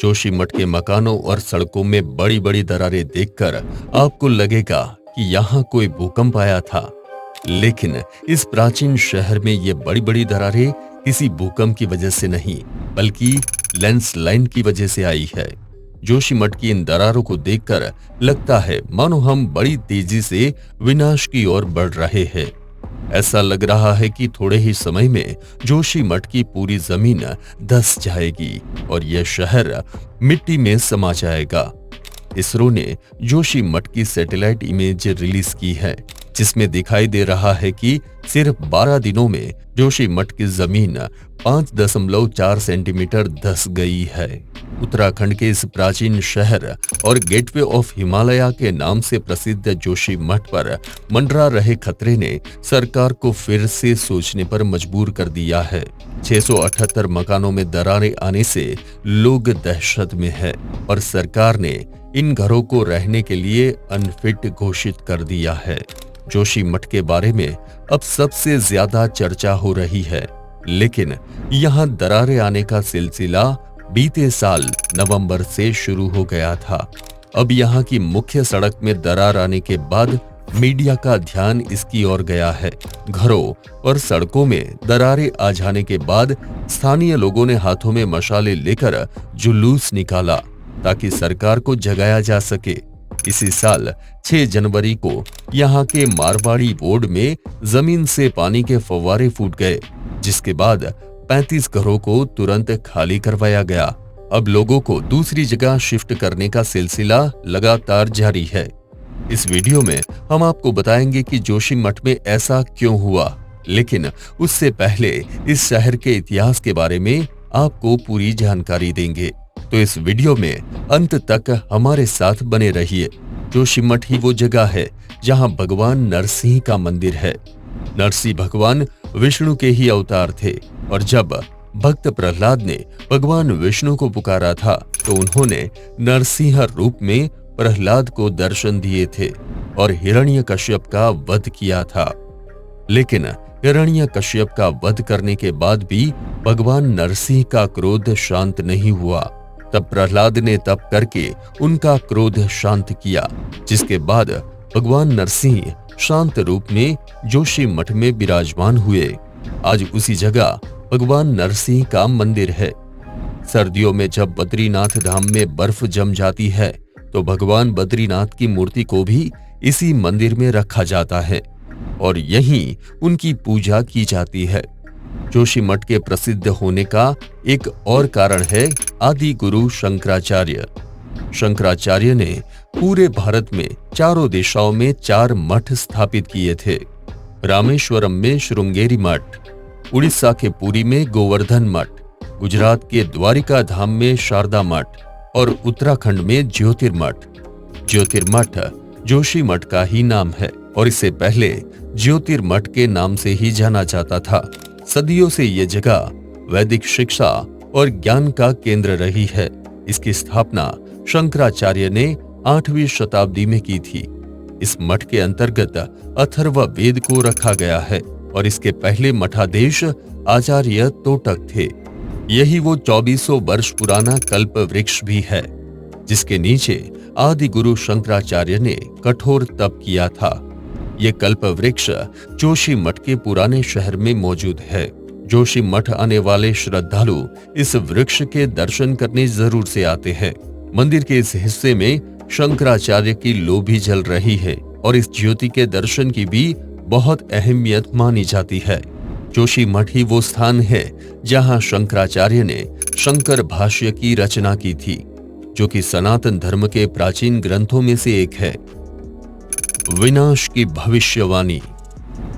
जोशीमठ के मकानों और सड़कों में बड़ी बड़ी दरारें देखकर आपको लगेगा कि यहाँ कोई भूकंप आया था। लेकिन इस प्राचीन शहर में ये बड़ी बड़ी दरारें किसी भूकंप की वजह से नहीं, बल्कि लैंडस्लाइड की वजह से आई है। जोशीमठ की इन दरारों को देखकर लगता है मानो हम बड़ी तेजी से विनाश की ओर बढ़ रहे हैं। ऐसा लग रहा है कि थोड़े ही समय में जोशीमठ की पूरी जमीन धंस जाएगी और यह शहर मिट्टी में समा जाएगा। इसरो ने जोशीमठ की सैटेलाइट इमेज रिलीज की है, जिसमें दिखाई दे रहा है कि सिर्फ 12 दिनों में जोशीमठ की जमीन 5.4 सेंटीमीटर धंस गई है। उत्तराखंड के इस प्राचीन शहर और गेटवे ऑफ हिमालय के नाम से प्रसिद्ध जोशीमठ पर मंडरा रहे खतरे ने सरकार को फिर से सोचने पर मजबूर कर दिया है। 678 मकानों में दरारें आने से लोग दहशत में है और सरकार ने इन घरों को रहने के लिए अनफिट घोषित कर दिया है। जोशीमठ के बारे में अब सबसे ज्यादा चर्चा हो रही है, लेकिन यहाँ दरारें आने का सिलसिला बीते साल नवंबर से शुरू हो गया था। अब यहाँ की मुख्य सड़क में दरार आने के बाद मीडिया का ध्यान इसकी ओर गया है। घरों और सड़कों में दरारें आ जाने के बाद स्थानीय लोगों ने हाथों में मशाले लेकर जुलूस निकाला ताकि सरकार को जगाया जा सके। इसी साल 6 जनवरी को यहाँ के मारवाड़ी वार्ड में जमीन से पानी के फव्वारे फूट गए, जिसके बाद 35 घरों को तुरंत खाली करवाया गया। अब लोगों को दूसरी जगह शिफ्ट करने का सिलसिला लगातार जारी है। इस वीडियो में हम आपको बताएंगे कि जोशीमठ में ऐसा क्यों हुआ, लेकिन उससे पहले इस शहर के इतिहास के बारे में आपको पूरी जानकारी देंगे, तो इस वीडियो में अंत तक हमारे साथ बने रहिए। जोशीमठ ही वो जगह है जहां भगवान नरसिंह का मंदिर है। नरसिंह भगवान विष्णु के ही अवतार थे और जब भक्त प्रहलाद ने भगवान विष्णु को पुकारा था तो उन्होंने नरसिंह रूप में प्रहलाद को दर्शन दिए थे और हिरण्यकश्यप का वध किया था। लेकिन हिरण्यकश्यप का वध करने के बाद भी भगवान नरसिंह का क्रोध शांत नहीं हुआ। तब प्रहलाद ने तप करके उनका क्रोध शांत किया, जिसके बाद भगवान नरसिंह शांत रूप में जोशीमठ में विराजमान हुए। आज उसी जगह भगवान नरसिंह का मंदिर है। सर्दियों में जब बद्रीनाथ धाम में बर्फ जम जाती है तो भगवान बद्रीनाथ की मूर्ति को भी इसी मंदिर में रखा जाता है और यहीं उनकी पूजा की जाती है। जोशीमठ के प्रसिद्ध होने का एक और कारण है आदि गुरु शंकराचार्य। शंकराचार्य ने पूरे भारत में चारों दिशाओं में 4 मठ स्थापित किए थे। रामेश्वरम में श्रृंगेरी मठ, उड़ीसा के पुरी में गोवर्धन मठ, गुजरात के द्वारिका धाम में शारदा मठ और उत्तराखंड में ज्योतिर्मठ। ज्योतिर्मठ जोशीमठ का ही नाम है और इससे पहले ज्योतिर्मठ के नाम से ही जाना जाता था। सदियों से ये जगह वैदिक शिक्षा और ज्ञान का केंद्र रही है। इसकी स्थापना शंकराचार्य ने 8वीं शताब्दी में की थी। इस मठ के अंतर्गत अथर्व वेद को रखा गया है और इसके पहले मठाधीश आचार्य तोटक थे। यही वो 2400 वर्ष पुराना कल्प वृक्ष भी है, जिसके नीचे आदि गुरु शंकराचार्य ने कठोर तप किया था। ये कल्प वृक्ष जोशीमठ के पुराने शहर में मौजूद है। जोशीमठ आने वाले श्रद्धालु इस वृक्ष के दर्शन करने जरूर से आते हैं। मंदिर के इस हिस्से में शंकराचार्य की लौ भी जल रही है और इस ज्योति के दर्शन की भी बहुत अहमियत मानी जाती है। जोशीमठ ही वो स्थान है जहां शंकराचार्य ने शंकर भाष्य की रचना की थी, जो कि सनातन धर्म के प्राचीन ग्रंथों में से एक है। विनाश की भविष्यवाणी।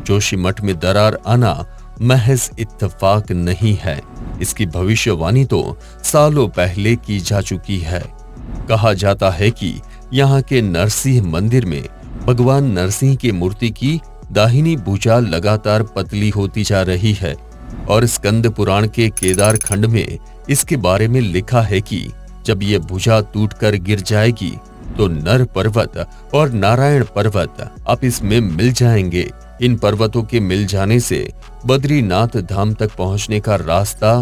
जोशीमठ में दरार आना महज इत्तेफाक नहीं है, इसकी भविष्यवाणी तो सालों पहले की जा चुकी है। कहा जाता है कि यहाँ के नरसिंह मंदिर में भगवान नरसिंह की मूर्ति की दाहिनी भुजा लगातार पतली होती जा रही है और स्कंद पुराण के केदार खंड में इसके बारे में लिखा है कि जब ये भुजा टूटकर गिर जाएगी तो नर पर्वत और नारायण पर्वत आपस में मिल जाएंगे। इन पर्वतों के मिल जाने से बद्रीनाथ धाम तक पहुंचने का रास्ता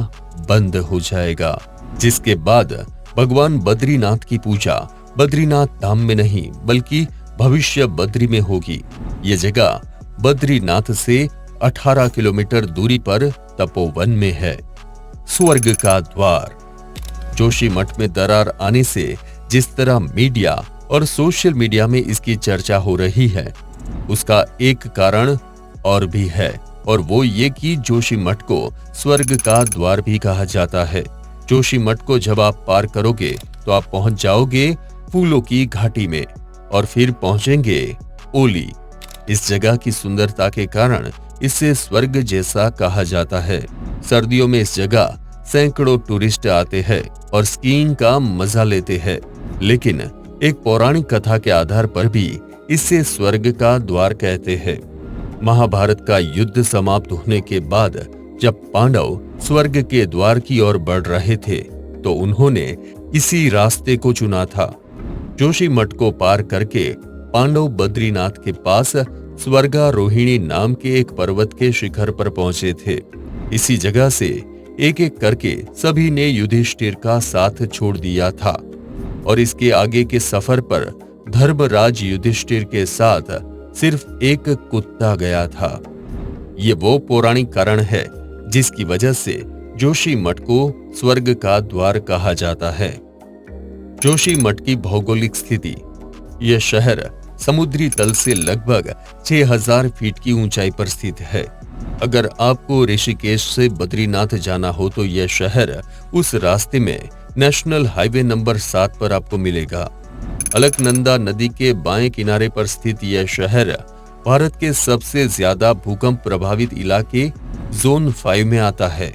बंद हो जाएगा, जिसके बाद भगवान बद्रीनाथ की पूजा बद्रीनाथ धाम में नहीं बल्कि भविष्य बद्री में होगी। ये जगह बद्रीनाथ से 18 किलोमीटर दूरी पर तपोवन में है। स्वर्ग का द्वार। जोशीमठ में दरार आने से जिस तरह मीडिया और सोशल मीडिया में इसकी चर्चा हो रही है, उसका एक कारण और भी है, और वो ये कि जोशीमठ को स्वर्ग का द्वार भी कहा जाता है। जोशीमठ को जब आप पार करोगे तो आप पहुंच जाओगे फूलों की घाटी में और फिर पहुंचेंगे ओली। इस जगह की सुंदरता के कारण इसे स्वर्ग जैसा कहा जाता है। सर्दियों में इस जगह सैकड़ों टूरिस्ट आते हैं और स्कीइंग का मजा लेते हैं, लेकिन एक पौराणिक कथा के आधार पर भी इसे स्वर्ग का द्वार कहते हैं। महाभारत का युद्ध समाप्त होने के बाद जब पांडव स्वर्ग के द्वार की ओर बढ़ रहे थे तो उन्होंने इसी रास्ते को चुना था। जोशीमठ को पार करके पांडव बद्रीनाथ के पास स्वर्गारोहिणी नाम के एक पर्वत के शिखर पर पहुंचे थे। इसी जगह से एक एक करके सभी ने युधिष्ठिर का साथ छोड़ दिया था और इसके आगे के सफर पर धर्मराज युधिष्ठिर के साथ सिर्फ एक कुत्ता गया था। ये वो पौराणिक कारण है जिसकी वजह से जोशीमठ को स्वर्ग का द्वार कहा जाता है। जोशीमठ की भौगोलिक स्थिति। यह शहर समुद्री तल से लगभग 6000 फीट की ऊंचाई पर स्थित है। अगर आपको ऋषिकेश से बद्रीनाथ जाना हो तो यह शहर उस रास्ते में नेशनल हाईवे नंबर 7 पर आपको मिलेगा। अलकनंदा नदी के बाएं किनारे पर स्थित यह शहर भारत के सबसे ज्यादा भूकंप प्रभावित इलाके जोन 5 में आता है।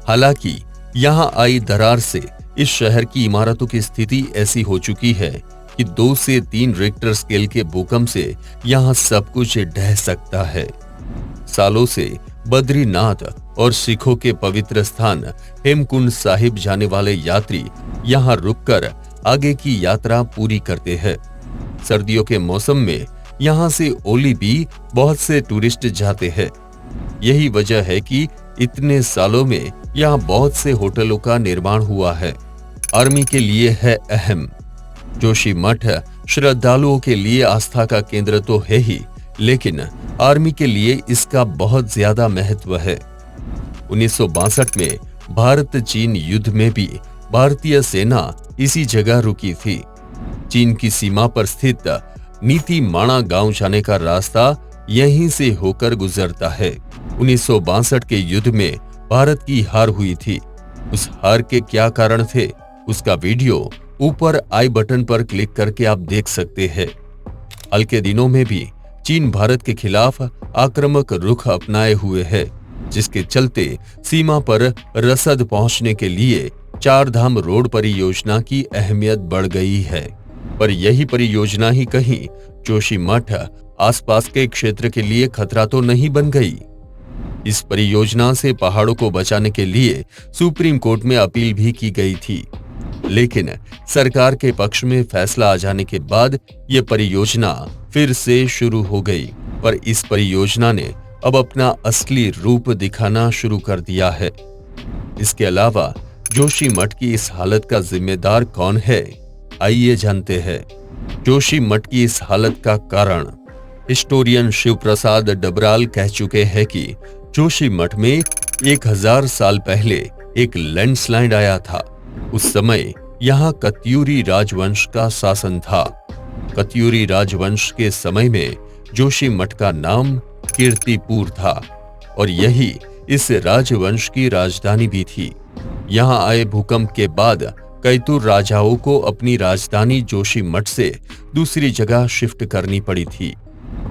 हालांकि यहां आई दरार से इस शहर की इमारतों की स्थिति ऐसी हो चुकी है कि 2 से 3 रिक्टर स्केल के भूकंप से यहां सब कुछ ढह सकता है। सालों से बद्रीनाथ और सिखों के पवित्र स्थान हेमकुंड साहिब जाने वाले यात्री यहां रुककर आगे की यात्रा पूरी करते हैं। सर्दियों के मौसम में यहां से ओली भी बहुत से टूरिस्ट जाते हैं। यही वजह है कि इतने सालों में यहां बहुत से होटलों का निर्माण हुआ है। आर्मी के लिए है अहम। जोशीमठ श्रद्धालुओं के लिए आस्था का केंद्र तो है ही, लेकिन आर्मी के लिए इसका बहुत ज्यादा महत्व है। 1962 में भारत चीन युद्ध में भी भारतीय सेना इसी जगह रुकी थी। चीन की सीमा पर स्थित नीति माणा गांव जाने का रास्ता यहीं से होकर गुजरता है। 1962 के युद्ध में भारत की हार हुई थी। उस हार के क्या कारण थे, उसका वीडियो ऊपर आई बटन पर क्लिक करके आप देख सकते हैं। हाल के दिनों में भी चीन भारत के खिलाफ आक्रामक रुख अपनाए हुए है, जिसके चलते सीमा पर रसद पहुंचने के लिए 4 धाम रोड परियोजना की अहमियत बढ़ गई है। पर यही परियोजना ही कहीं जोशीमठ आसपास के क्षेत्र के लिए खतरा तो नहीं बन गई। इस परियोजना से पहाड़ों को बचाने के लिए सुप्रीम कोर्ट में अपील भी की गई थी, लेकिन सरकार के पक्ष में फैसला आ जाने के बाद यह परियोजना फिर से शुरू हो गई। पर इस परियोजना ने अब अपना असली रूप दिखाना शुरू कर दिया है। इसके अलावा जोशीमठ की इस हालत का जिम्मेदार कौन है, आइए जानते हैं। जोशीमठ की इस हालत का कारण हिस्टोरियन शिव प्रसाद डबराल कह चुके हैं कि जोशीमठ में 1000 साल पहले एक लैंडस्लाइड आया था। उस समय यहाँ कत्यूरी राजवंश का शासन था। कत्यूरी राजवंश के समय में जोशीमठ का नाम कीर्तिपुर था और यही इस राजवंश की राजधानी भी थी। यहाँ आए भूकंप के बाद कैतुर राजाओं को अपनी राजधानी जोशीमठ से दूसरी जगह शिफ्ट करनी पड़ी थी।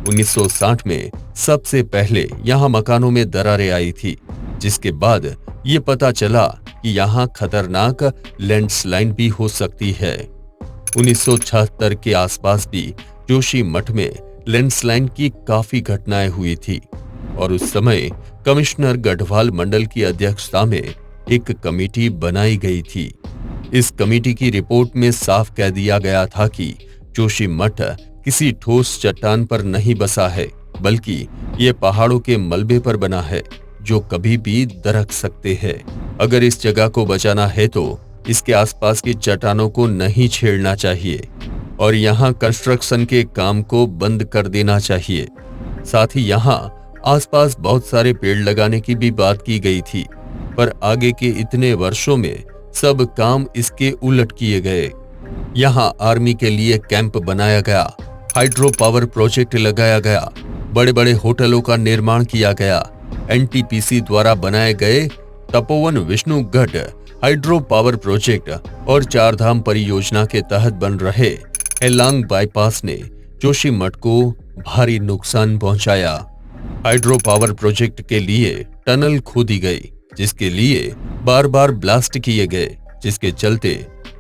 1960 में सबसे पहले यहाँ मकानों में दरारें आई थी, जिसके बाद ये पता चला कि यहाँ खतरनाक लैंडस्लाइड भी हो सकती है। 1976 के आसपास भी जोशीमठ में लैंडस्लाइड की काफी घटनाएं हुई थी और उस समय कमिश्नर गढ़वाल मंडल की अध्यक्षता में एक कमेटी बनाई गई थी। इस कमेटी की रिपोर्ट में साफ कह दिया गया था कि जोशीमठ किसी ठोस चट्टान पर नहीं बसा है, बल्कि ये पहाड़ों के मलबे पर बना है जो कभी भी दरक सकते हैं। अगर इस जगह को बचाना है तो इसके आसपास की चट्टानों को नहीं छेड़ना चाहिए और यहाँ कंस्ट्रक्शन के काम को बंद कर देना चाहिए। साथ ही यहाँ आसपास बहुत सारे पेड़ लगाने की भी बात की गई थी, पर आगे के इतने वर्षों में सब काम इसके उलट किए गए। यहाँ आर्मी के लिए कैंप बनाया गया, हाइड्रो पावर प्रोजेक्ट लगाया गया, बड़े बड़े होटलों का निर्माण किया गया। एनटीपीसी द्वारा बनाए गए Tapovan Vishnugarh hydro power project और चारधाम परियोजना के तहत बन रहे हेलांग बाईपास ने जोशीमठ को भारी नुकसान पहुंचाया। हाइड्रो पावर प्रोजेक्ट के लिए टनल खोदी गई, जिसके लिए बार बार ब्लास्ट किए गए, जिसके चलते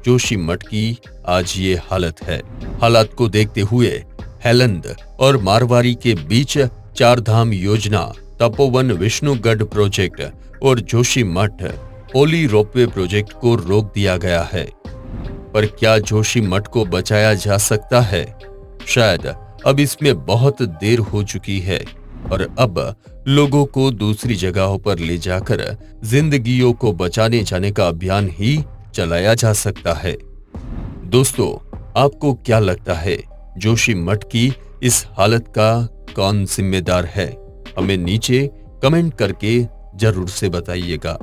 जोशीमठ की आज ये हालत है। हालात को देखते हुए हेलंद और मारवाड़ी के बीच चारधाम योजना, तपोवन विष्णुगढ़ प्रोजेक्ट और जोशीमठ ओली रोपवे प्रोजेक्ट को रोक दिया गया है। पर क्या जोशीमठ को बचाया जा सकता है? शायद अब इसमें बहुत देर हो चुकी है और अब लोगों को दूसरी जगहों पर ले जाकर जिंदगियों को बचाने जाने का अभियान ही चलाया जा सकता है। दोस्तों, आपको क्या लगता है, जोशीमठ की इस हालत का कौन जिम्मेदार है? हमें नीचे कमेंट करके जरूर से बताइएगा।